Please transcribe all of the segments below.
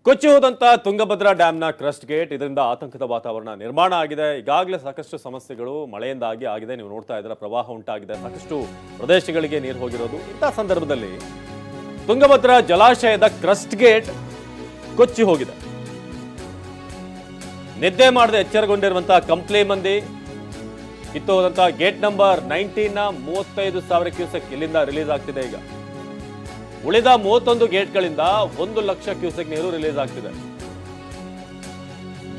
ಕೊಚ್ಚಿ ಹೋದಂತ Tungabhadra ಡ್ಯಾಂನ crust gate ಇದರಿಂದ ಆತಂಕದ ವಾತಾವರಣ ನಿರ್ಮಾಣ ಆಗಿದೆ. ಈಗಾಗಲೇ ಸಾಕಷ್ಟು ಸಮಸ್ಯೆಗಳು ಮಳೆಯಿಂದಾಗಿ ಆಗಿದೆ. ನೀವು ನೋಡ್ತಾ ಇದ್ದೀರಾ, ಪ್ರವಾಹ ಉಂಟಾಗಿದೆ, ಸಾಕಷ್ಟು ಪ್ರದೇಶಗಳಿಗೆ ನೀರು ಹೋಗಿರೋದು. ಇಂಥ ಸಂದರ್ಭದಲ್ಲಿ ತುಂಗಭದ್ರಾ ಜಲಾಶಯದ ಕ್ರಸ್ಟ್ ಗೇಟ್ ಕೊಚ್ಚಿ ಹೋಗಿದೆ. ನಿದ್ದೆ ಮಾಡದೆ ಎಚ್ಚರಗೊಂಡಿರುವಂತಹ ಕಂಪ್ಲಿ ಮಂದಿ ಕಿತ್ತು ಹೋದಂತಹ ಗೇಟ್ ನಂಬರ್ 19ನ 35,000 ಕ್ಯೂಸೆಕ್ ಇಲ್ಲಿಂದ ರಿಲೀಸ್ ಆಗ್ತಿದೆ. ಈಗ ಉಳಿದ 31 ಗೇಟ್ಗಳಿಂದ 1 ಲಕ್ಷ ಕ್ಯೂಸೆಕ್ ನೀರು ರಿಲೀಸ್ ಆಗ್ತಿದೆ.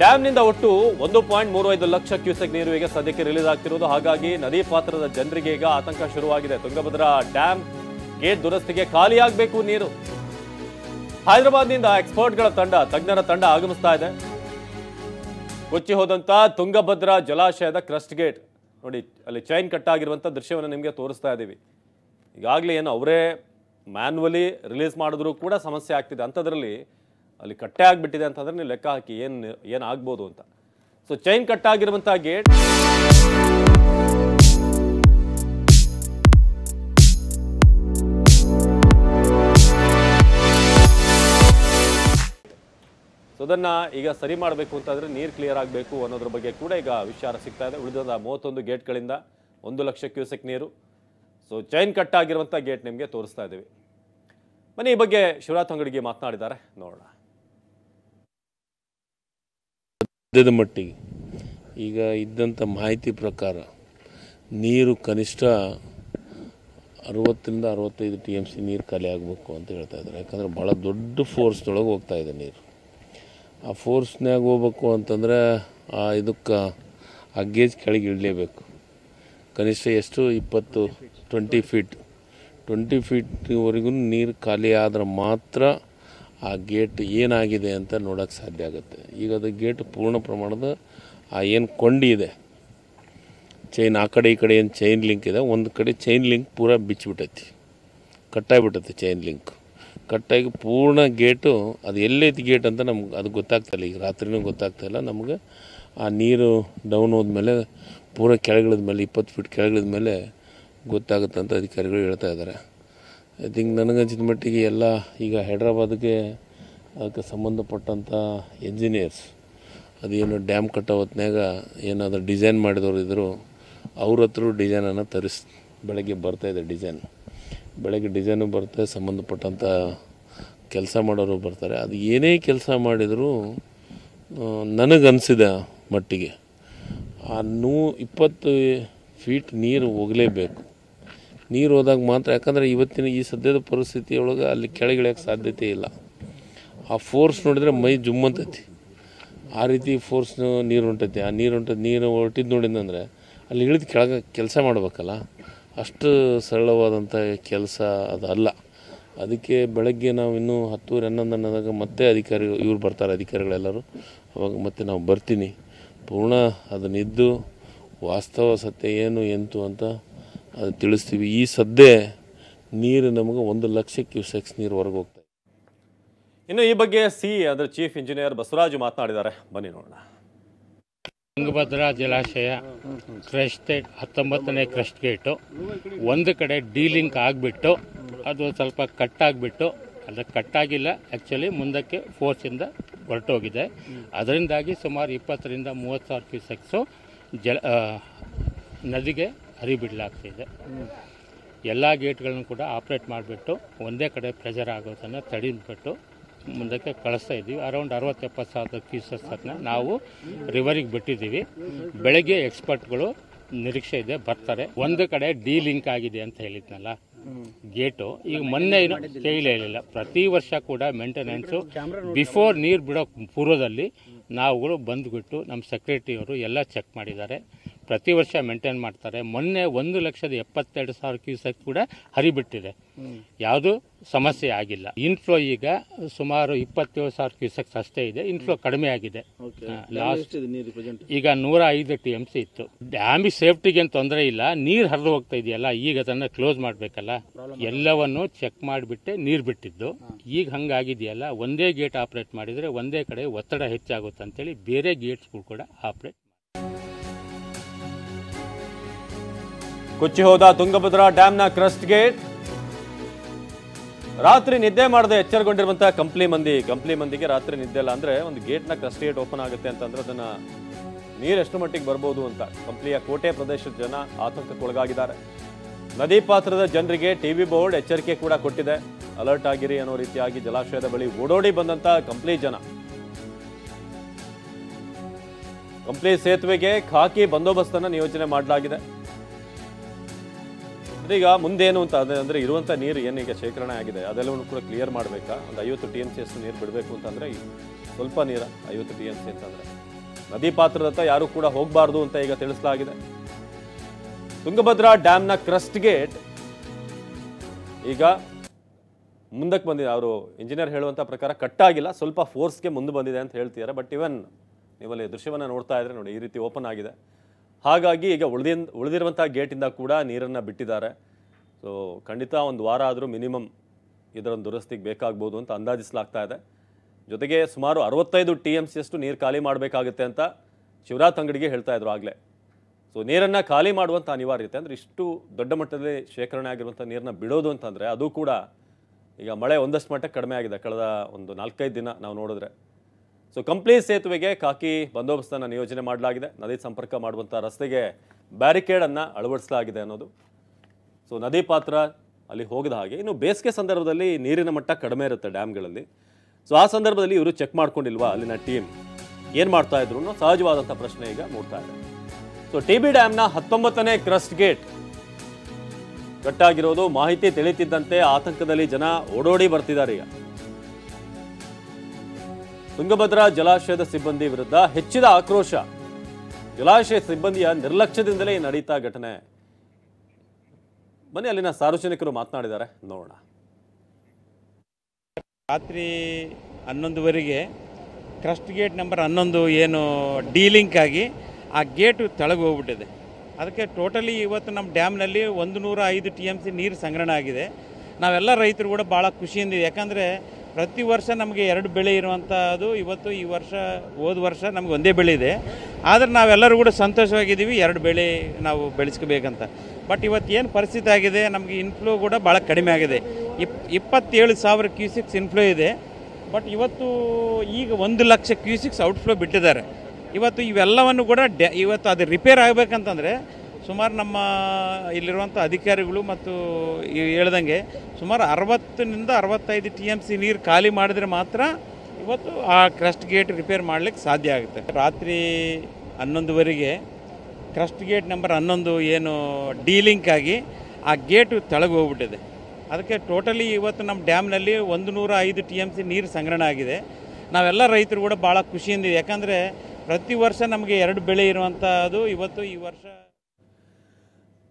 ಡ್ಯಾಂನಿಂದ ಒಟ್ಟು 1.35 ಲಕ್ಷ ಕ್ಯೂಸೆಕ್ ನೀರು ಈಗ ಸದ್ಯಕ್ಕೆ ರಿಲೀಸ್ ಆಗ್ತಿರೋದು. ಹಾಗಾಗಿ ನದಿ ಪಾತ್ರದ ಜನರಿಗೆ ಈಗ ಆತಂಕ ಶುರುವಾಗಿದೆ. ತುಂಗಭದ್ರಾ ಡ್ಯಾಮ್ ಗೇಟ್ ದುರಸ್ತಿಗೆ ಖಾಲಿಯಾಗಬೇಕು ನೀರು. ಹೈದರಾಬಾದ್ನಿಂದ ಎಕ್ಸ್ಪರ್ಟ್ಗಳ ತಜ್ಞರ ತಂಡ ಆಗಮಿಸ್ತಾ ಇದೆ. ಕೊಚ್ಚಿ ಹೋದಂತ ತುಂಗಭದ್ರಾ ಜಲಾಶಯದ ಕ್ರಸ್ಟ್ ಗೇಟ್ ನೋಡಿ, ಅಲ್ಲಿ ಚೈನ್ ಕಟ್ ಆಗಿರುವಂಥ ದೃಶ್ಯವನ್ನು ನಿಮಗೆ ತೋರಿಸ್ತಾ ಇದ್ದೀವಿ. ಈಗಾಗಲೇ ಏನು ಅವರೇ ಮ್ಯಾನ್ಯುವಲಿ ರಿಲೀಸ್ ಮಾಡಿದ್ರು ಕೂಡ ಸಮಸ್ಯೆ ಆಗ್ತಿದೆ. ಅಂಥದ್ರಲ್ಲಿ ಅಲ್ಲಿ ಕಟ್ಟೆ ಆಗಿಬಿಟ್ಟಿದೆ ಅಂತಂದ್ರೆ ನೀವು ಲೆಕ್ಕ ಹಾಕಿ ಏನು ಆಗ್ಬೋದು ಅಂತ. ಸೊ ಚೈನ್ ಕಟ್ ಆಗಿರುವಂಥ ಗೇಟ್ ಸೊ ಅದನ್ನು ಈಗ ಸರಿ ಮಾಡಬೇಕು ಅಂತಂದರೆ ನೀರು ಕ್ಲಿಯರ್ ಆಗಬೇಕು ಅನ್ನೋದ್ರ ಬಗ್ಗೆ ಕೂಡ ಈಗ ವಿಚಾರ ಸಿಗ್ತಾ ಇದೆ. ಉಳಿದ 31 ಗೇಟ್ಗಳಿಂದ 1 ಲಕ್ಷ ಕ್ಯೂಸೆಕ್ ನೀರು. ಸೊ ಚೈನ್ ಕಟ್ ಆಗಿರುವಂಥ ಗೇಟ್ ನಿಮಗೆ ತೋರಿಸ್ತಾ ಇದ್ದೀವಿ. ಬನ್ನಿ, ಈ ಬಗ್ಗೆ ಶಿವರಾಜ್ ಅಂಗಡಿಗೆ ಮಾತನಾಡಿದ್ದಾರೆ, ನೋಡೋಣ. ಸದ್ಯದ ಮಟ್ಟಿಗೆ ಈಗ ಇದ್ದಂಥ ಮಾಹಿತಿ ಪ್ರಕಾರ ನೀರು ಕನಿಷ್ಠ 60 ರಿಂದ 65 TMC ನೀರು ಖಾಲಿ ಆಗಬೇಕು ಅಂತ ಹೇಳ್ತಾ ಇದ್ದಾರೆ. ಯಾಕಂದರೆ ಭಾಳ ದೊಡ್ಡ ಫೋರ್ಸ್ದೊಳಗೆ ಹೋಗ್ತಾ ಇದೆ ನೀರು. ಆ ಫೋರ್ಸ್ನಾಗ ಹೋಗ್ಬೇಕು ಅಂತಂದರೆ ಇದಕ್ಕೆ ಆ ಗೇಜ್ ಕೆಳಗೆ ಇಡಲೇಬೇಕು. ಕನಿಷ್ಠ ಎಷ್ಟು 20 ಫೀಟ್ವರೆಗೂ ನೀರು ಖಾಲಿ ಆದ್ರೆ ಮಾತ್ರ ಆ ಗೇಟ್ ಏನಾಗಿದೆ ಅಂತ ನೋಡೋಕ್ಕೆ ಸಾಧ್ಯ ಆಗುತ್ತೆ. ಈಗ ಅದು ಗೇಟ್ ಪೂರ್ಣ ಪ್ರಮಾಣದ ಆ ಏನು ಕೊಂಡಿ ಇದೆ, ಚೈನ್ ಆ ಕಡೆ ಈ ಕಡೆ ಏನು ಚೈನ್ ಲಿಂಕ್ ಇದೆ, ಒಂದು ಕಡೆ ಚೈನ್ ಲಿಂಕ್ ಪೂರ ಬಿಚ್ಚಿಬಿಟ್ಟೈತಿ, ಕಟ್ಟಾಗಿಬಿಟ್ಟೈತಿ. ಚೈನ್ ಲಿಂಕ್ ಕಟ್ಟಾಗಿ ಪೂರ್ಣ ಗೇಟು ಅದು ಎಲ್ಲೈತಿ ಗೇಟ್ ಅಂತ ನಮ್ಗೆ ಅದು ಗೊತ್ತಾಗ್ತಾಯಿಲ್ಲ. ಈಗ ರಾತ್ರಿನೂ ಗೊತ್ತಾಗ್ತಾಯಿಲ್ಲ ನಮಗೆ. ಆ ನೀರು ಡೌನ್ ಹೋದ್ಮೇಲೆ ಪೂರ ಕೆಳಗಿಳಿದ ಮೇಲೆ 20 ಫೀಟ್ ಕೆಳಗಿಳಿದ ಮೇಲೆ ಗೊತ್ತಾಗುತ್ತೆ ಅಂತ ಅಧಿಕಾರಿಗಳು ಹೇಳ್ತಾ ಇದ್ದಾರೆ. ಐ ಥಿಂಕ್ ನನಗನ್ಸಿದ ಮಟ್ಟಿಗೆ ಎಲ್ಲ ಈಗ ಹೈದ್ರಾಬಾದ್ಗೆ ಅದಕ್ಕೆ ಸಂಬಂಧಪಟ್ಟಂಥ ಎಂಜಿನಿಯರ್ಸ್ ಅದೇನು ಡ್ಯಾಮ್ ಕಟ್ಟೋ ಹೊತ್ನಾಗ ಏನಾದರೂ ಡಿಸೈನ್ ಮಾಡಿದವರು ಇದ್ದರು, ಅವ್ರ ಹತ್ರ ಡಿಸೈನನ್ನು ಬೆಳಗ್ಗೆ ಬರ್ತಾಯಿದೆ. ಬೆಳಗ್ಗೆ ಡಿಸೈನು ಬರುತ್ತೆ, ಸಂಬಂಧಪಟ್ಟಂಥ ಕೆಲಸ ಮಾಡೋರು ಬರ್ತಾರೆ. ಅದು ಏನೇ ಕೆಲಸ ಮಾಡಿದರೂ ನನಗನ್ಸಿದ ಮಟ್ಟಿಗೆ ಆ 20 ಫೀಟ್ ನೀರು ಹೋಗಲೇಬೇಕು. ನೀರು ಹೋದಾಗ ಮಾತ್ರ, ಯಾಕಂದರೆ ಇವತ್ತಿನ ಈ ಸದ್ಯದ ಪರಿಸ್ಥಿತಿಯೊಳಗೆ ಅಲ್ಲಿ ಕೆಳಗಿಳಿಯೋಕ್ಕೆ ಸಾಧ್ಯತೆ ಇಲ್ಲ. ಆ ಫೋರ್ಸ್ ನೋಡಿದರೆ ಮೈ ಜುಮ್ಮಂತೈತಿ. ಆ ರೀತಿ ಫೋರ್ಸ್ ನೀರು ಹೊಂಟೈತಿ. ಆ ನೀರು ಹೊರಟಿದ್ದು ನೋಡಿದಂದರೆ ಅಲ್ಲಿ ಇಳಿದು ಕೆಳಗೆ ಕೆಲಸ ಮಾಡಬೇಕಲ್ಲ, ಅಷ್ಟು ಸರಳವಾದಂಥ ಕೆಲಸ ಅದಲ್ಲ. ಅದಕ್ಕೆ ಬೆಳಗ್ಗೆ ನಾವು ಇನ್ನೂ 10:11 ಅನ್ನೋದಾಗ ಮತ್ತೆ ಇವ್ರು ಬರ್ತಾರೆ, ಅಧಿಕಾರಿಗಳೆಲ್ಲರೂ. ಅವಾಗ ಮತ್ತೆ ನಾವು ಬರ್ತೀನಿ, ಪೂರ್ಣ ಅದನ್ನಿದ್ದು ವಾಸ್ತವ ಸತ್ಯ ಏನು ಎಂತು ಅಂತ ಅದು ತಿಳಿಸ್ತೀವಿ. ಈ ಸದ್ಯ ನೀರು ನಮಗೆ 1 ಲಕ್ಷ ಕ್ಯೂಸೆಕ್ಸ್ ನೀರು ಹೊರಗೆ ಹೋಗ್ತಾ ಇದೆ. ಇನ್ನು ಈ ಬಗ್ಗೆ ಅದರ ಚೀಫ್ ಇಂಜಿನಿಯರ್ ಬಸವರಾಜು ಮಾತನಾಡಿದ್ದಾರೆ, ಬನ್ನಿ ನೋಡೋಣ. ತುಂಗಭದ್ರಾ ಜಲಾಶಯ ಕ್ರಸ್ಟ್ 19ನೇ ಕ್ರಸ್ಟ್ ಗೇಟು ಒಂದು ಕಡೆ ಡೀಲಿಂಕ್ ಆಗಿಬಿಟ್ಟು ಅದು ಸ್ವಲ್ಪ ಕಟ್ಟಾಗಿಬಿಟ್ಟು, ಅದು ಕಟ್ಟಾಗಿಲ್ಲ ಆ್ಯಕ್ಚುಲಿ, ಮುಂದಕ್ಕೆ ಫೋರ್ಸಿಂದ ಹೊರಟೋಗಿದೆ. ಅದರಿಂದಾಗಿ ಸುಮಾರು 20 ರಿಂದ 30 ಸಾವಿರ ಕ್ಯೂಸೆಕ್ಸು ನದಿಗೆ ಹರಿಬಿಡಲಾಗ್ತಿದೆ. ಎಲ್ಲ ಗೇಟ್ಗಳನ್ನು ಕೂಡ ಆಪ್ರೇಟ್ ಮಾಡಿಬಿಟ್ಟು ಒಂದೇ ಕಡೆ ಪ್ರೆಷರ್ ಆಗೋದನ್ನು ತಡೆದ್ಬಿಟ್ಟು ಮುಂದಕ್ಕೆ ಕಳಿಸ್ತಾ ಇದ್ದೀವಿ. ಅರೌಂಡ್ 60-70 ಸಾವಿರ ಕ್ಯೂಸೆಕ್ಸನ್ನು ನಾವು ರಿವರಿಗೆ ಬಿಟ್ಟಿದ್ದೀವಿ. ಬೆಳಗ್ಗೆ ಎಕ್ಸ್ಪರ್ಟ್ಗಳು ನಿರೀಕ್ಷೆ ಇದೆ, ಬರ್ತಾರೆ. ಒಂದು ಕಡೆ ಲಿಂಕ್ ಆಗಿದೆ ಅಂತ ಹೇಳಿದ್ನಲ್ಲ ಗೇಟು, ಈಗ ಮೊನ್ನೆ ಇಲ್ಲ. ಪ್ರತಿ ವರ್ಷ ಕೂಡ ಮೇಂಟೆನೆನ್ಸು ಬಿಫೋರ್ ನೀರು ಬಿಡೋ ಪೂರ್ವದಲ್ಲಿ ನಾವುಗಳು ಬಂದುಬಿಟ್ಟು ನಮ್ಮ ಸೆಕ್ರೆಟರಿಯವರು ಎಲ್ಲ ಚೆಕ್ ಮಾಡಿದ್ದಾರೆ. ಪ್ರತಿ ವರ್ಷ ಮೇಂಟೈನ್ ಮಾಡ್ತಾರೆ. ಮೊನ್ನೆ 1,72,000 ಕ್ಯೂಸೆಕ್ ಕೂಡ ಹರಿಬಿಟ್ಟಿದೆ, ಯಾವುದೂ ಸಮಸ್ಯೆ ಆಗಿಲ್ಲ. ಇನ್ಫ್ಲೋ ಈಗ ಸುಮಾರು 27,000 ಕ್ಯೂಸೆಕ್ಸ್ ಅಷ್ಟೇ ಇದೆ. ಇನ್ಫ್ಲೋ ಕಡಿಮೆ ಆಗಿದೆ. ಲಾಸ್ಟ್ ಈಗ 105 TMC ಇತ್ತು. ಡ್ಯಾಮಿಗೆ ಸೇಫ್ಟಿಗೆ ಏನು ತೊಂದರೆ ಇಲ್ಲ, ನೀರು ಹರಿದು ಹೋಗ್ತಾ ಇದೆಯಲ್ಲ, ಈಗ ಅದನ್ನು ಕ್ಲೋಸ್ ಮಾಡಬೇಕಲ್ಲ, ಎಲ್ಲವನ್ನು ಚೆಕ್ ಮಾಡಿಬಿಟ್ಟೆ ನೀರು ಬಿಟ್ಟಿದ್ದು. ಈಗ ಹಂಗಾಗಿದೆಯಲ್ಲ, ಒಂದೇ ಗೇಟ್ ಆಪ್ರೇಟ್ ಮಾಡಿದರೆ ಒಂದೇ ಕಡೆ ಒತ್ತಡ ಹೆಚ್ಚಾಗುತ್ತೆ ಅಂತೇಳಿ ಬೇರೆ ಗೇಟ್ಸ್ಗಳು ಕೂಡ ಆಪ್ರೇಟ್. ಕೊಚ್ಚಿ ಹೋದ ತುಂಗಭದ್ರಾ ಡ್ಯಾಂನ ಕ್ರಸ್ಟ್ ಗೇಟ್ ರಾತ್ರಿ ನಿದ್ದೆ ಮಾಡದೆ ಎಚ್ಚರಗೊಂಡಿರುವಂತಹ ಕಂಪ್ಲಿ ಮಂದಿಗೆ ರಾತ್ರಿ ನಿದ್ದೆ ಇಲ್ಲ ಅಂದ್ರೆ ಒಂದು ಗೇಟ್ನ ಕ್ರಸ್ಟ್ ಗೇಟ್ ಓಪನ್ ಆಗುತ್ತೆ ಅಂತಂದ್ರೆ ಅದನ್ನ ನೀರು ಎಷ್ಟು ಮಟ್ಟಿಗೆ ಬರ್ಬೋದು ಅಂತ ಕಂಪ್ಲಿಯ ಕೋಟೆ ಪ್ರದೇಶದ ಜನ ಆತಂಕಕ್ಕೊಳಗಾಗಿದ್ದಾರೆ. ನದಿ ಪಾತ್ರದ ಜನರಿಗೆ ಟಿವಿ ಬೋರ್ಡ್ ಎಚ್ಚರಿಕೆ ಕೂಡ ಕೊಟ್ಟಿದೆ. ಅಲರ್ಟ್ ಆಗಿರಿ ಅನ್ನೋ ರೀತಿಯಾಗಿ ಜಲಾಶಯದ ಬಳಿ ಓಡೋಡಿ ಬಂದಂತ ಕಂಪ್ಲಿ ಜನ. ಕಂಪ್ಲಿ ಸೇತುವೆಗೆ ಖಾಕಿ ಬಂದೋಬಸ್ತನ್ನ ನಿಯೋಜನೆ ಮಾಡಲಾಗಿದೆ. ಈಗ ಮುಂದೇನು ಅಂತ ಅಂದ್ರೆ ಇರುವಂತ ನೀರು ಏನೀಗ ಶೇಖರಣೆ ಆಗಿದೆ ಅದೆಲ್ಲವನ್ನು ಕೂಡ ಕ್ಲಿಯರ್ ಮಾಡಬೇಕಾ. ಒಂದು 50 TMC ಅಷ್ಟು ನೀರು ಬಿಡಬೇಕು ಅಂತಂದ್ರೆ ಸ್ವಲ್ಪ ನೀರ 50 TMC ಅಂತಂದ್ರೆ ನದಿ ಪಾತ್ರದತ್ತ ಯಾರು ಕೂಡ ಹೋಗಬಾರ್ದು ಅಂತ ಈಗ ತಿಳಿಸಲಾಗಿದೆ. ತುಂಗಭದ್ರಾ ಡ್ಯಾಮ್ನ ಕ್ರಸ್ಟ್ ಗೇಟ್ ಈಗ ಮುಂದಕ್ಕೆ ಬಂದಿದೆ. ಅವರು ಇಂಜಿನಿಯರ್ ಹೇಳುವಂತ ಪ್ರಕಾರ ಕಟ್ಟಾಗಿಲ್ಲ, ಸ್ವಲ್ಪ ಫೋರ್ಸ್ಗೆ ಮುಂದೆ ಬಂದಿದೆ ಅಂತ ಹೇಳ್ತಿದ್ದಾರೆ. ಬಟ್ ಇವನ್ ನೀವಲ್ಲಿ ದೃಶ್ಯವನ್ನು ನೋಡ್ತಾ ಇದ್ರೆ ನೋಡಿ, ಈ ರೀತಿ ಓಪನ್ ಆಗಿದೆ. ಹಾಗಾಗಿ ಈಗ ಉಳಿದಿರುವಂಥ ಗೇಟಿಂದ ಕೂಡ ನೀರನ್ನು ಬಿಟ್ಟಿದ್ದಾರೆ. ಸೊ ಖಂಡಿತ ಒಂದು ವಾರ ಆದರೂ ಮಿನಿಮಮ್ ಇದರೊಂದು ದುರಸ್ತಿಗೆ ಬೇಕಾಗ್ಬೋದು ಅಂತ ಅಂದಾಜಿಸಲಾಗ್ತಾ ಇದೆ. ಜೊತೆಗೆ ಸುಮಾರು 65 TMC ಅಷ್ಟು ನೀರು ಖಾಲಿ ಮಾಡಬೇಕಾಗುತ್ತೆ ಅಂತ ಶಿವರಾಜ್ ತಂಗಡಿಗೆ ಹೇಳ್ತಾ ಇದ್ರು ಆಗಲೇ. ಸೊ ನೀರನ್ನು ಖಾಲಿ ಮಾಡುವಂಥ ಅನಿವಾರ್ಯತೆ ಅಂದರೆ ಇಷ್ಟು ದೊಡ್ಡ ಮಟ್ಟದಲ್ಲಿ ಶೇಖರಣೆ ಆಗಿರುವಂಥ ನೀರನ್ನ ಬಿಡೋದು ಅಂತಂದರೆ ಅದು ಕೂಡ ಈಗ ಮಳೆ ಒಂದಷ್ಟು ಮಟ್ಟಕ್ಕೆ ಕಡಿಮೆ ಆಗಿದೆ ಕಳೆದ ಒಂದು 4-5 ದಿನ ನಾವು ನೋಡಿದ್ರೆ. ಸೊ ಕಂಪ್ಲಿ ಸೇತುವೆಗೆ ಖಾಕಿ ಬಂದೋಬಸ್ತನ್ನು ನಿಯೋಜನೆ ಮಾಡಲಾಗಿದೆ. ನದಿ ಸಂಪರ್ಕ ಮಾಡುವಂಥ ರಸ್ತೆಗೆ ಬ್ಯಾರಿಕೇಡನ್ನು ಅಳವಡಿಸಲಾಗಿದೆ ಅನ್ನೋದು. ಸೊ ನದಿ ಪಾತ್ರ ಅಲ್ಲಿ ಹೋಗದ ಹಾಗೆ. ಇನ್ನು ಬೇಸಿಗೆ ಸಂದರ್ಭದಲ್ಲಿ ನೀರಿನ ಮಟ್ಟ ಕಡಿಮೆ ಇರುತ್ತೆ ಡ್ಯಾಮ್ಗಳಲ್ಲಿ. ಸೊ ಆ ಸಂದರ್ಭದಲ್ಲಿ ಇವರು ಚೆಕ್ ಮಾಡ್ಕೊಂಡಿಲ್ವಾ ಅಲ್ಲಿನ ಟೀಮ್ ಏನು ಮಾಡ್ತಾ ಇದ್ರು ಅನ್ನೋ ಸಹಜವಾದಂಥ ಪ್ರಶ್ನೆ ಈಗ ಮೂಡ್ತಾ ಇದೆ. ಸೊ TB ಡ್ಯಾಮ್ನ 19ನೇ ಕ್ರಸ್ಟ್ ಗೇಟ್ ಕಟ್ಟಾಗಿರೋದು ಮಾಹಿತಿ ತಿಳಿತಿದ್ದಂತೆ ಆತಂಕದಲ್ಲಿ ಜನ ಓಡೋಡಿ ಬರ್ತಿದ್ದಾರೆ. ಈಗ ತುಂಗಭದ್ರಾ ಜಲಾಶಯದ ಸಿಬ್ಬಂದಿ ವಿರುದ್ಧ ಹೆಚ್ಚಿದ ಆಕ್ರೋಶ. ಜಲಾಶಯ ಸಿಬ್ಬಂದಿಯ ನಿರ್ಲಕ್ಷ್ಯದಿಂದಲೇ ನಡೀತಾ ಘಟನೆ. ಬನ್ನಿ ಅಲ್ಲಿನ ಸಾರ್ವಜನಿಕರು ಮಾತನಾಡಿದ್ದಾರೆ, ನೋಡೋಣ. ರಾತ್ರಿ 11ವರೆಗೆ ಕ್ರಸ್ಟ್ ಗೇಟ್ ನಂಬರ್ 11 ಏನು ಡೀಲಿಂಕ್ ಆಗಿ ಆ ಗೇಟು ತೆಳಗೆ ಹೋಗ್ಬಿಟ್ಟಿದೆ. ಅದಕ್ಕೆ ಟೋಟಲಿ ಇವತ್ತು ನಮ್ಮ ಡ್ಯಾಮ್ನಲ್ಲಿ 105 TMC ನೀರು ಸಂಗ್ರಹಣೆ ಆಗಿದೆ. ನಾವೆಲ್ಲ ರೈತರು ಕೂಡ ಭಾಳ ಖುಷಿಯಿಂದ, ಯಾಕಂದರೆ ಪ್ರತಿ ವರ್ಷ ನಮಗೆ 2 ಬೆಳೆ ಇರುವಂಥದ್ದು ಇವತ್ತು ಈ ವರ್ಷ ಹೋದ ವರ್ಷ ನಮಗೆ ಒಂದೇ ಬೆಳೆ ಇದೆ. ಆದರೆ ನಾವೆಲ್ಲರೂ ಕೂಡ ಸಂತೋಷವಾಗಿದ್ದೀವಿ 2 ಬೆಳೆ ನಾವು ಬೆಳೆಸ್ಕೋಬೇಕಂತ. ಬಟ್ ಇವತ್ತು ಏನು ಪರಿಸ್ಥಿತಿ ಆಗಿದೆ, ನಮಗೆ ಇನ್ಫ್ಲೋ ಕೂಡ ಭಾಳ ಕಡಿಮೆ ಆಗಿದೆ. 27,000 ಕ್ಯೂಸಿಕ್ಸ್ ಇನ್ಫ್ಲೋ ಇದೆ. ಬಟ್ ಇವತ್ತು ಈಗ 1,00,000 ಕ್ಯೂಸಿಕ್ಸ್ ಔಟ್ಫ್ಲೋ ಬಿಟ್ಟಿದ್ದಾರೆ. ಇವತ್ತು ಇವೆಲ್ಲವನ್ನು ಕೂಡ ಇವತ್ತು ಅದು ರಿಪೇರ್ ಆಗಬೇಕಂತಂದರೆ ಸುಮಾರು ನಮ್ಮ ಇಲ್ಲಿರುವಂಥ ಅಧಿಕಾರಿಗಳು ಮತ್ತು ಹೇಳ್ದಂಗೆ ಸುಮಾರು 60 to 65 TMC ನೀರು ಖಾಲಿ ಮಾಡಿದ್ರೆ ಮಾತ್ರ ಇವತ್ತು ಆ ಕ್ರಸ್ಟ್ ಗೇಟ್ ರಿಪೇರ್ ಮಾಡಲಿಕ್ಕೆ ಸಾಧ್ಯ ಆಗುತ್ತೆ. ರಾತ್ರಿ 11ವರೆಗೆ ಕ್ರಸ್ಟ್ ಗೇಟ್ ನಂಬರ್ 11 ಏನು ಡೀಲಿಂಕ್ ಆಗಿ ಆ ಗೇಟು ತೆಳಗೆ ಹೋಗ್ಬಿಟ್ಟಿದೆ. ಅದಕ್ಕೆ ಟೋಟಲಿ ಇವತ್ತು ನಮ್ಮ ಡ್ಯಾಮ್ನಲ್ಲಿ 105 TMC ನೀರು ಸಂಗ್ರಹಣೆ ಆಗಿದೆ. ನಾವೆಲ್ಲ ರೈತರು ಕೂಡ ಭಾಳ ಖುಷಿಯಿಂದ, ಯಾಕಂದರೆ ಪ್ರತಿ ವರ್ಷ ನಮಗೆ 2 ಬೆಳೆ ಇರುವಂಥದ್ದು ಇವತ್ತು ಈ ವರ್ಷ.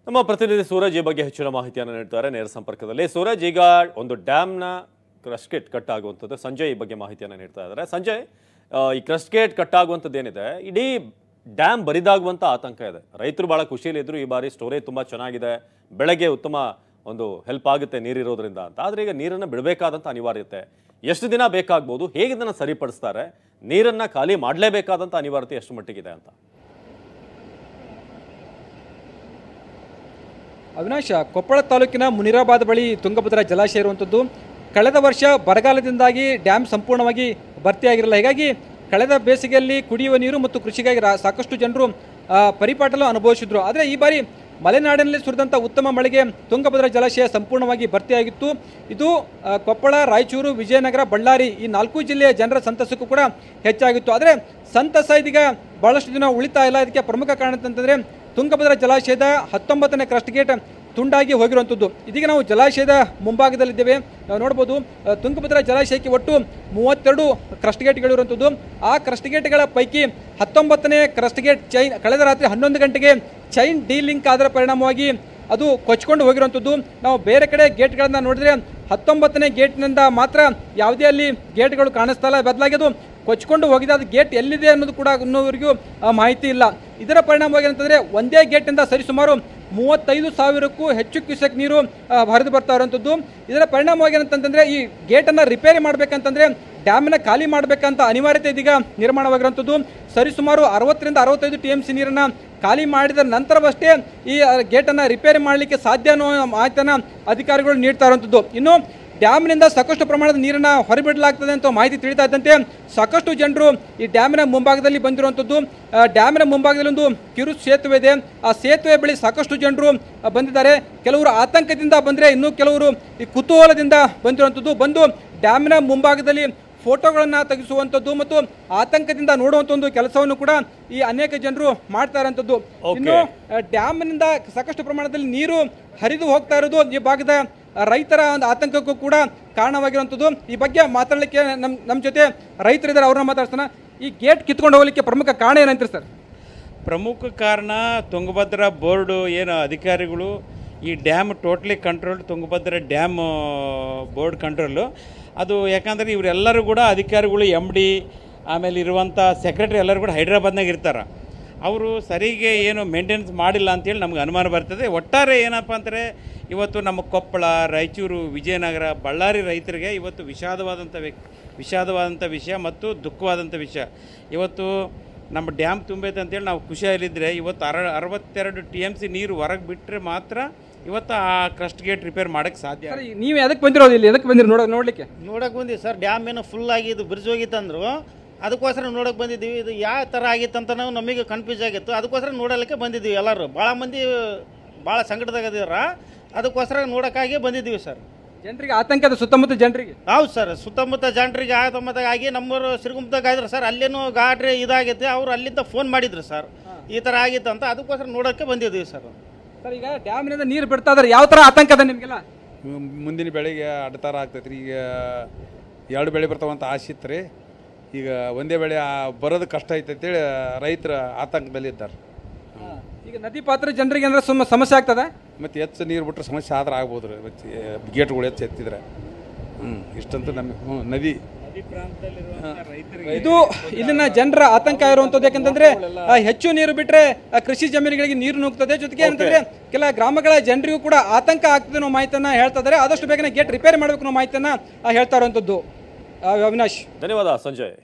ನಮ್ಮ ಪ್ರತಿನಿಧಿ ಸೂರಜ್ ಈ ಬಗ್ಗೆ ಹೆಚ್ಚಿನ ಮಾಹಿತಿಯನ್ನು ನೀಡ್ತಾರೆ ನೇರ ಸಂಪರ್ಕದಲ್ಲಿ. ಸೂರಜ್, ಈಗ ಒಂದು ಡ್ಯಾಮ್ನ ಕ್ರಸ್ಟ್ ಗೇಟ್ ಕಟ್ ಆಗುವಂಥದ್ದು, ಸಂಜಯ್ ಈ ಬಗ್ಗೆ ಮಾಹಿತಿಯನ್ನು ನೀಡ್ತಾ ಇದ್ದಾರೆ. ಸಂಜಯ್, ಈ ಕ್ರಸ್ಟ್ ಗೇಟ್ ಕಟ್ ಆಗುವಂಥದ್ದು ಏನಿದೆ, ಇಡೀ ಡ್ಯಾಮ್ ಬರಿದಾಗುವಂಥ ಆತಂಕ ಇದೆ. ರೈತರು ಭಾಳ ಖುಷಿಯಲ್ಲಿದ್ದರು, ಈ ಬಾರಿ ಸ್ಟೋರೇಜ್ ತುಂಬ ಚೆನ್ನಾಗಿದೆ, ಬೆಳೆಗೆ ಉತ್ತಮ ಒಂದು ಹೆಲ್ಪ್ ಆಗುತ್ತೆ ನೀರಿರೋದ್ರಿಂದ ಅಂತ. ಆದರೆ ಈಗ ನೀರನ್ನು ಬಿಡಬೇಕಾದಂಥ ಅನಿವಾರ್ಯತೆ ಎಷ್ಟು ದಿನ ಬೇಕಾಗ್ಬೋದು, ಹೇಗೆ ಇದನ್ನು ಸರಿಪಡಿಸ್ತಾರೆ, ನೀರನ್ನು ಖಾಲಿ ಮಾಡಲೇಬೇಕಾದಂಥ ಅನಿವಾರ್ಯತೆ ಎಷ್ಟು ಮಟ್ಟಿಗಿದೆ ಅಂತ? ಅವಿನಾಶ್, ಕೊಪ್ಪಳ ತಾಲೂಕಿನ ಮುನಿರಾಬಾದ್ ಬಳಿ ತುಂಗಭದ್ರಾ ಜಲಾಶಯ ಇರುವಂಥದ್ದು. ಕಳೆದ ವರ್ಷ ಬರಗಾಲದಿಂದಾಗಿ ಡ್ಯಾಮ್ ಸಂಪೂರ್ಣವಾಗಿ ಭರ್ತಿಯಾಗಿರಲ್ಲ. ಹೀಗಾಗಿ ಕಳೆದ ಬೇಸಿಗೆಯಲ್ಲಿ ಕುಡಿಯುವ ನೀರು ಮತ್ತು ಕೃಷಿಗಾಗಿ ಸಾಕಷ್ಟು ಜನರು ಪರಿಪಾಟಲು ಅನುಭವಿಸಿದ್ರು. ಆದರೆ ಈ ಬಾರಿ ಮಲೆನಾಡಿನಲ್ಲಿ ಸುರಿದಂಥ ಉತ್ತಮ ಮಳೆಗೆ ತುಂಗಭದ್ರಾ ಜಲಾಶಯ ಸಂಪೂರ್ಣವಾಗಿ ಭರ್ತಿಯಾಗಿತ್ತು. ಇದು ಕೊಪ್ಪಳ, ರಾಯಚೂರು, ವಿಜಯನಗರ, ಬಳ್ಳಾರಿ ಈ 4 ಜಿಲ್ಲೆಯ ಜನರ ಸಂತಸಕ್ಕೂ ಕೂಡ ಹೆಚ್ಚಾಗಿತ್ತು. ಆದರೆ ಸಂತಸ ಇದೀಗ ಭಾಳಷ್ಟು ದಿನ ಉಳಿತಾ ಇಲ್ಲ. ಇದಕ್ಕೆ ಪ್ರಮುಖ ಕಾರಣ ಅಂತಂದರೆ ತುಂಗಭದ್ರಾ ಜಲಾಶಯದ 19ನೇ ಕ್ರಸ್ಟ್ ಗೇಟ್ ತುಂಡಾಗಿ ಹೋಗಿರುವಂಥದ್ದು. ಇದೀಗ ನಾವು ಜಲಾಶಯದ ಮುಂಭಾಗದಲ್ಲಿದ್ದೇವೆ. ನಾವು ನೋಡ್ಬೋದು ತುಂಗಭದ್ರಾ ಜಲಾಶಯಕ್ಕೆ ಒಟ್ಟು 32 ಕ್ರಸ್ಟ್ ಗೇಟ್ಗಳಿರುವಂಥದ್ದು. ಆ ಕ್ರಸ್ಟ್ ಗೇಟ್ಗಳ ಪೈಕಿ 19ನೇ ಕ್ರಸ್ಟ್ ಗೇಟ್ ಚೈನ್ ಕಳೆದ ರಾತ್ರಿ 11 ಗಂಟೆಗೆ ಚೈನ್ ಡೀಲಿಂಕ್ ಆದರ ಪರಿಣಾಮವಾಗಿ ಅದು ಕೊಚ್ಕೊಂಡು ಹೋಗಿರುವಂಥದ್ದು. ನಾವು ಬೇರೆ ಕಡೆ ಗೇಟ್ಗಳನ್ನು ನೋಡಿದ್ರೆ 19ನೇ ಗೇಟ್ನಿಂದ ಮಾತ್ರ ಯಾವುದೇ ಅಲ್ಲಿ ಗೇಟ್ಗಳು ಕಾಣಿಸ್ತಾ ಇಲ್ಲ. ಬದಲಾಗಿ ಅದು ಕೊಚ್ಕೊಂಡು ಹೋಗಿದೆ. ಅದು ಗೇಟ್ ಎಲ್ಲಿದೆ ಅನ್ನೋದು ಕೂಡ ಇನ್ನೂವರೆಗೂ ಮಾಹಿತಿ ಇಲ್ಲ. ಇದರ ಪರಿಣಾಮವಾಗಿ ಏನಂತಂದರೆ ಒಂದೇ ಗೇಟಿಂದ ಸರಿಸುಮಾರು 35,000ಕ್ಕೂ ಹೆಚ್ಚು ಕ್ಯೂಸೆಕ್ ನೀರು ಹರಿದು ಬರ್ತಾ ಇರುವಂಥದ್ದು. ಇದರ ಪರಿಣಾಮವಾಗಿ ಏನಂತಂದರೆ ಈ ಗೇಟನ್ನು ರಿಪೇರಿ ಮಾಡಬೇಕಂತಂದರೆ ಡ್ಯಾಮಿನ ಖಾಲಿ ಮಾಡಬೇಕಂತ ಅನಿವಾರ್ಯತೆ ಇದೀಗ ನಿರ್ಮಾಣವಾಗಿರುವಂಥದ್ದು. ಸರಿಸುಮಾರು 60 to 65 TMC ನೀರನ್ನು ಖಾಲಿ ಮಾಡಿದ ನಂತರವಷ್ಟೇ ಈ ಗೇಟನ್ನು ರಿಪೇರಿ ಮಾಡಲಿಕ್ಕೆ ಸಾಧ್ಯ ಅನ್ನೋ ಮಾಹಿತಿಯನ್ನು ಅಧಿಕಾರಿಗಳು ನೀಡ್ತಾ ಇರುವಂಥದ್ದು. ಇನ್ನು ಡ್ಯಾಮ್ನಿಂದ ಸಾಕಷ್ಟು ಪ್ರಮಾಣದ ನೀರನ್ನು ಹೊರಬಿಡಲಾಗ್ತದೆ ಅಂತ ಮಾಹಿತಿ ತಿಳಿತಾ ಇದ್ದಂತೆ ಸಾಕಷ್ಟು ಜನರು ಈ ಡ್ಯಾಮಿನ ಮುಂಭಾಗದಲ್ಲಿ ಬಂದಿರುವಂಥದ್ದು. ಡ್ಯಾಮಿನ ಮುಂಭಾಗದಲ್ಲಿ ಒಂದು ಕಿರು ಸೇತುವೆ ಇದೆ. ಆ ಸೇತುವೆ ಬಳಿ ಸಾಕಷ್ಟು ಜನರು ಬಂದಿದ್ದಾರೆ. ಕೆಲವರು ಆತಂಕದಿಂದ ಬಂದರೆ, ಇನ್ನೂ ಕೆಲವರು ಈ ಕುತೂಹಲದಿಂದ ಬಂದಿರುವಂಥದ್ದು. ಬಂದು ಡ್ಯಾಮಿನ ಮುಂಭಾಗದಲ್ಲಿ ಫೋಟೋಗಳನ್ನು ತೆಗೆಸುವಂಥದ್ದು ಮತ್ತು ಆತಂಕದಿಂದ ನೋಡುವಂಥ ಒಂದು ಕೆಲಸವನ್ನು ಕೂಡ ಈ ಅನೇಕ ಜನರು ಮಾಡ್ತಾ ಇರುವಂಥದ್ದು. ಇನ್ನು ಡ್ಯಾಮ್ನಿಂದ ಸಾಕಷ್ಟು ಪ್ರಮಾಣದಲ್ಲಿ ನೀರು ಹರಿದು ಹೋಗ್ತಾ ಇರೋದು ಈ ಭಾಗದ ರೈತರ ಒಂದು ಆತಂಕಕ್ಕೂ ಕೂಡ ಕಾರಣವಾಗಿರುವಂಥದ್ದು. ಈ ಬಗ್ಗೆ ಮಾತಾಡಲಿಕ್ಕೆ ನಮ್ಮ ಜೊತೆ ರೈತರಿದ್ದಾರೆ, ಅವ್ರನ್ನ ಮಾತಾಡ್ತಾನ. ಈ ಗೇಟ್ ಕಿತ್ಕೊಂಡು ಹೋಗ್ಲಿಕ್ಕೆ ಪ್ರಮುಖ ಕಾರಣ ಏನಂತೀರಿ ಸರ್? ಪ್ರಮುಖ ಕಾರಣ ತುಂಗಭದ್ರಾ ಬೋರ್ಡು ಏನು ಅಧಿಕಾರಿಗಳು ಈ dam totally control, Tungabhadra dam board control ಅದು. ಯಾಕಂದರೆ ಇವರೆಲ್ಲರೂ ಕೂಡ ಅಧಿಕಾರಿಗಳು, MD ಆಮೇಲೆ ಇರುವಂಥ ಸೆಕ್ರೆಟರಿ ಎಲ್ಲರೂ ಕೂಡ ಹೈದ್ರಾಬಾದ್ನಾಗ ಇರ್ತಾರೆ. ಅವರು ಸರಿಗೆ ಏನು ಮೇಂಟೆನೆನ್ಸ್ ಮಾಡಿಲ್ಲ ಅಂತೇಳಿ ನಮ್ಗೆ ಅನುಮಾನ ಬರ್ತದೆ. ಒಟ್ಟಾರೆ ಏನಪ್ಪ ಅಂದರೆ ಇವತ್ತು ನಮ್ಮ ಕೊಪ್ಪಳ, ರಾಯಚೂರು, ವಿಜಯನಗರ, ಬಳ್ಳಾರಿ ರೈತರಿಗೆ ಇವತ್ತು ವಿಷಾದವಾದಂಥ ವಿಷಯ ಮತ್ತು ದುಃಖವಾದಂಥ ವಿಷಯ. ಇವತ್ತು ನಮ್ಮ ಡ್ಯಾಮ್ ತುಂಬೈತೆ ಅಂತೇಳಿ ನಾವು ಖುಷಿಯಲ್ಲಿದ್ದರೆ ಇವತ್ತು 62 TMC ನೀರು ಹೊರಗೆ ಬಿಟ್ಟರೆ ಮಾತ್ರ ಇವತ್ತು ಆ ಕ್ರಸ್ಟ್ ಗೇಟ್ ರಿಪೇರ್ ಮಾಡೋಕ್ಕೆ ಸಾಧ್ಯ. ನೀವು ಎದಕ್ಕೆ ಬಂದಿರೋದು, ಇಲ್ಲಿ ಎದಕ್ಕೆ ಬಂದಿರೋ ನೋಡಲಿಕ್ಕೆ ಬಂದಿವಿ ಸರ್. ಡ್ಯಾಮ್ ಏನು ಫುಲ್ ಆಗಿದ್ದು, ಬ್ರಿಡ್ಜ್ ಹೋಗಿತ್ತಂದ್ರು, ಅದಕ್ಕೋಸ್ಕರ ನೋಡೋಕೆ ಬಂದಿದ್ದೀವಿ. ಇದು ಯಾವ ಥರ ಆಗಿತ್ತು ಅಂತ ನಾವು ನಮಗೆ ಕನ್ಫ್ಯೂಸ್ ಆಗಿತ್ತು. ಅದಕ್ಕೋಸ್ಕರ ನೋಡಲಿಕ್ಕೆ ಬಂದಿದ್ದೀವಿ. ಎಲ್ಲರೂ ಭಾಳ ಮಂದಿ ಭಾಳ ಸಂಕಟದಾಗದಿರ, ಅದಕ್ಕೋಸ್ಕರ ನೋಡೋಕ್ಕಾಗಿ ಬಂದಿದ್ದೀವಿ ಸರ್. ಜನರಿಗೆ ಆತಂಕದ ಸುತ್ತಮುತ್ತ ಜನರಿಗೆ. ಹೌದು ಸರ್, ಸುತ್ತಮುತ್ತ ಜನರಿಗೆ ಆಗಿ ನಮ್ಮವರು ಸಿರುಗುಂಪದಾಗ ಆಗಿದ್ರು ಸರ್. ಅಲ್ಲೇನು ಗಾಡ್ರಿ ಇದಾಗೈತೆ, ಅವರು ಅಲ್ಲಿಂದ ಫೋನ್ ಮಾಡಿದ್ರು ಸರ್, ಈ ಥರ ಆಗಿತ್ತು ಅಂತ. ಅದಕ್ಕೋಸ್ಕರ ನೋಡೋಕ್ಕೆ ಬಂದಿದ್ದೀವಿ ಸರ್. ಸರ್, ಈಗ ಡ್ಯಾಮ್ನಿಂದ ನೀರು ಬಿಡ್ತಾ ಇದ್ದಾರೆ, ಯಾವ ಥರ ಆತಂಕ ಅದ ನಿಮಗೆಲ್ಲ? ಮುಂದಿನ ಬೆಳೆಗೆ ಅಡ್ಡತಾರ ಆಗ್ತೈತೆ ರೀ. ಈಗ 2 ಬೆಳೆ ಬರ್ತಾವಂತ ಆಸೆ ಇತ್ತು ರೀ. ಈಗ ಒಂದೇ ಬೆಳೆ ಬರೋದು ಕಷ್ಟ ಐತಂತೇಳಿ ರೈತರ ಆತಂಕದಲ್ಲಿ ಇದ್ದಾರೆ. ಈಗ ನದಿ ಪಾತ್ರ ಜನರಿಗೆ ಅಂದ್ರೆ ಸಮಸ್ಯೆ ಆಗ್ತದೆ. ಮತ್ತು ಹೆಚ್ಚು ನೀರು ಬಿಟ್ಟರೆ ಸಮಸ್ಯೆ ಆದ್ರೆ ಆಗ್ಬೋದು ರೀ. ಗೇಟ್ಗಳು ಹೆಚ್ಚು ಎತ್ತಿದ್ರೆ ಇಷ್ಟಂತೂ ನಮ್ಮ ನದಿ ಇದು ಇಲ್ಲಿನ ಜನರ ಆತಂಕ ಇರುವಂಥದ್ದು. ಯಾಕಂತಂದ್ರೆ ಹೆಚ್ಚು ನೀರು ಬಿಟ್ಟರೆ ಕೃಷಿ ಜಮೀನುಗಳಿಗೆ ನೀರು ನುಗ್ತದೆ. ಜೊತೆಗೆ ಏನಂತಂದ್ರೆ ಕೆಲ ಗ್ರಾಮಗಳ ಜನರಿಗೂ ಕೂಡ ಆತಂಕ ಆಗ್ತದೆ ಅನ್ನೋ ಮಾಹಿತಿಯನ್ನ ಹೇಳ್ತಾ ಇದ್ದಾರೆ. ಆದಷ್ಟು ಬೇಗನೆ ಗೇಟ್ ರಿಪೇರಿ ಮಾಡಬೇಕು ಅನ್ನೋ ಮಾಹಿತಿಯನ್ನ ಹೇಳ್ತಾ ಇರುವಂಥದ್ದು. ಅವಿನಾಶ್, ಧನ್ಯವಾದ ಸಂಜಯ್.